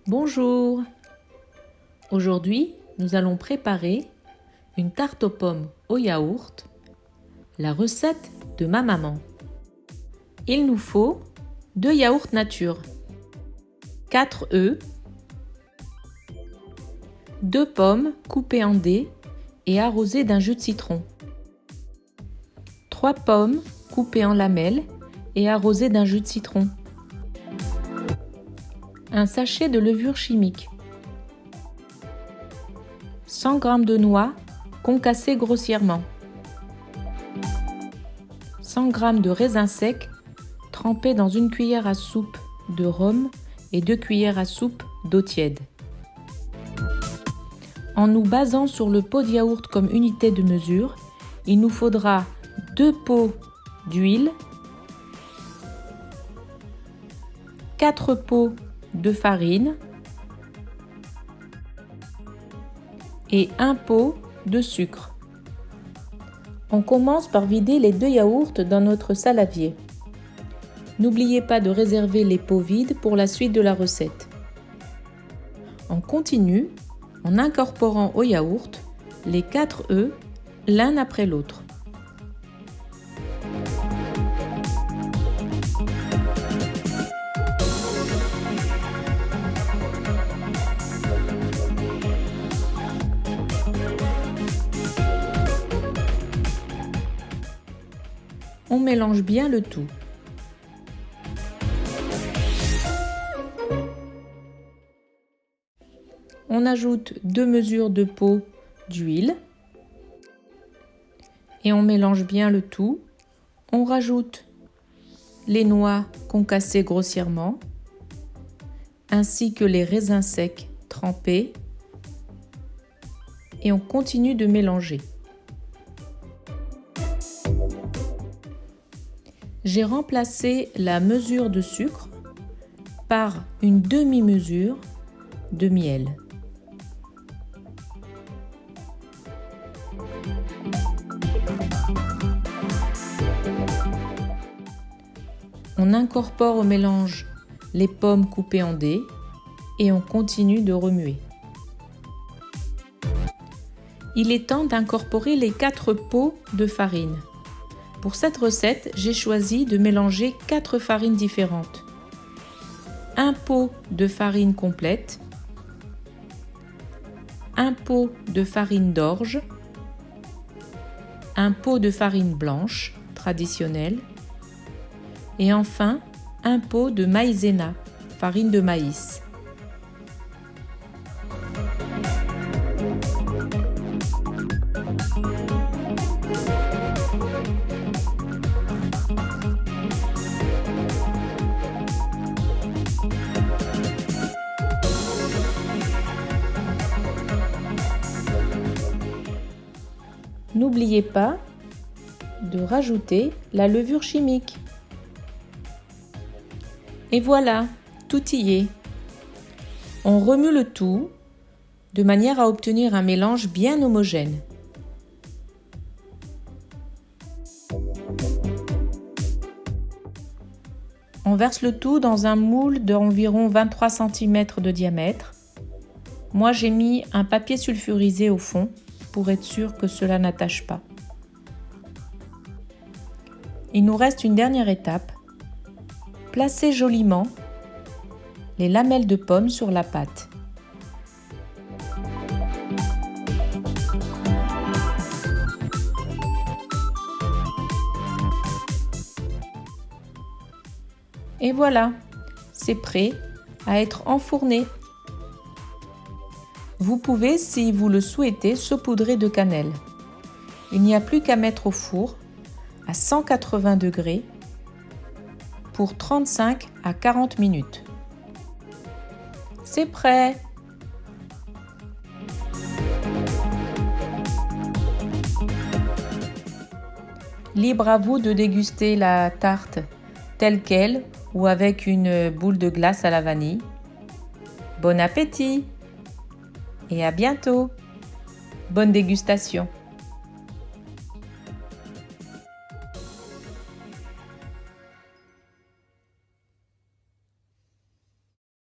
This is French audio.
Bonjour! Aujourd'hui, nous allons préparer une tarte aux pommes au yaourt, la recette de ma maman. Il nous faut 2 yaourts nature, 4 œufs, 2 pommes coupées en dés et arrosées d'un jus de citron, 3 pommes coupées en lamelles et arrosées d'un jus de citron, un sachet de levure chimique, 100 g de noix concassées grossièrement, 100 g de raisins secs trempés dans 1 cuillère à soupe de rhum et 2 cuillères à soupe d'eau tiède. En nous basant sur le pot de yaourt comme unité de mesure, il nous faudra 2 pots d'huile, 4 pots de farine et 1 pot de sucre. On commence par vider les 2 yaourts dans notre saladier. N'oubliez pas de réserver les pots vides pour la suite de la recette. On continue en incorporant au yaourt les 4 œufs l'un après l'autre. On mélange bien le tout. On ajoute 2 mesures de pot d'huile et on mélange bien le tout. On rajoute les noix concassées grossièrement ainsi que les raisins secs trempés et on continue de mélanger. J'ai remplacé la mesure de sucre par une demi-mesure de miel. On incorpore au mélange les pommes coupées en dés et on continue de remuer. Il est temps d'incorporer les 4 pots de farine. Pour cette recette, j'ai choisi de mélanger 4 farines différentes. 1 pot de farine complète, 1 pot de farine d'orge, 1 pot de farine blanche traditionnelle et enfin 1 pot de maïzena, farine de maïs. N'oubliez pas de rajouter la levure chimique. Et voilà, tout y est. On remue le tout de manière à obtenir un mélange bien homogène. On verse le tout dans un moule d'environ 23 cm de diamètre. Moi, j'ai mis un papier sulfurisé au fond pour être sûr que cela n'attache pas. Il nous reste une dernière étape. Placez joliment les lamelles de pommes sur la pâte. Et voilà, c'est prêt à être enfourné. Vous pouvez, si vous le souhaitez, saupoudrer de cannelle. Il n'y a plus qu'à mettre au four à 180 degrés pour 35 à 40 minutes. C'est prêt! Libre à vous de déguster la tarte telle qu'elle ou avec une boule de glace à la vanille. Bon appétit! Et à bientôt! Bonne dégustation!